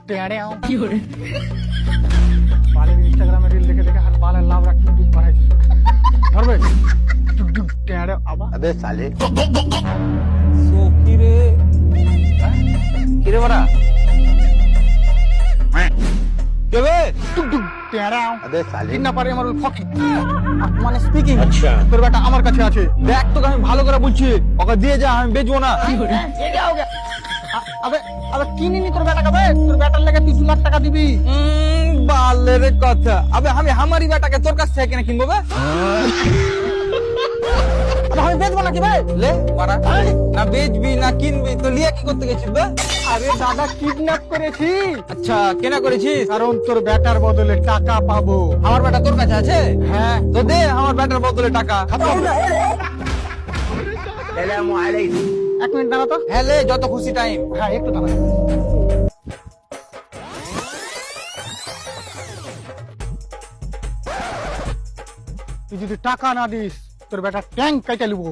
কি করে বালের ইনস্টাগ্রামে রিল দেখে দেখে আর বালের লাভ রাখতে দুধ বাড়াইছে ধরবে টুক টুক টেড়ে আবার अबे साले সো কিরে বড়া কেবে টুক টুক টেড়ে अबे साले না পারে আমার ফকিং মানে স্পিকিং আচ্ছা তোর বেটা আমার কাছে আছে দেখ তোকে আমি ভালো করে বলছি ওকে দিয়ে যা আমি বেচবো না আবে আবে কিনিনি তোর বেটা কবে তোর বেটার লাগে 2 লাখ টাকা দিবি বালের কথা আবে আমি আমারই বেটাকে তোর কাছ থেকে কেন কিনবো বে আবে আমি বেচবো নাকি বে লে মারা না বেচবি না কিনবি তো লিয়া কি করতে গেছিস বে আরে দাদা কিডন্যাপ করেছি আচ্ছা কেনা করেছিস কারণ তোর বেটার বদলে টাকা পাবো আমার বেটা তোর কাছে আছে হ্যাঁ তো দে আমার বেটার বদলে টাকা এক মিনিট দাঁড়া তো হ্যাঁ লে যত খুশি টাইম হ্যাঁ একটু দাঁড়া তুই যদি টাকা না দিস তোর বেটা ট্যাঙ্ক কেটে লিবো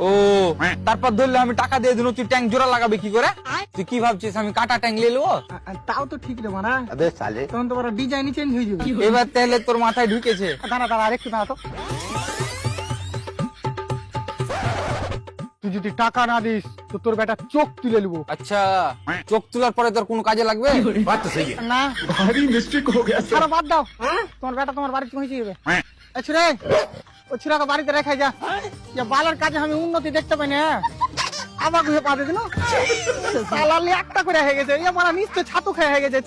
ও তারপর ধরলে আমি টাকা দিয়ে দিল তুই ট্যাঙ্ক জোড়া লাগাবি কি করে তুই কি ভাবছিস আমি কাটা ট্যাঙ্ক নিয়ে নেবো তাও তো ঠিক রে মানা अबे साले তখন তো বড় ডিজাইনই চেঞ্জ হয়ে যাবে এবার তাহলে তোর মাথায় ঢুকেছে দাঁড়া দাঁড়া আরেকটু দাঁড়া তো তুই যদি টাকা না দিস তো তোর বেটা চোখ তুলে নিবো আচ্ছা চোখ তোলার পরে তোর কোনো কাজে লাগবে না ভারী মিস্টেক হয়ে গেছে আরে বাদ দাও তোমার বেটা তোমার বাড়িতে পৌঁছে যাবে আচ্ছা রে ও ছিড়াকে বাড়িতে রেখে যা যে বালার কাজে আমি উন্নতি দেখতে পাই না আবার ঘুরে পা দিন সালালি একটা করে হয়ে গেছে এ মারা নিশ্চয় ছাতু খেয়ে হয়ে গেছে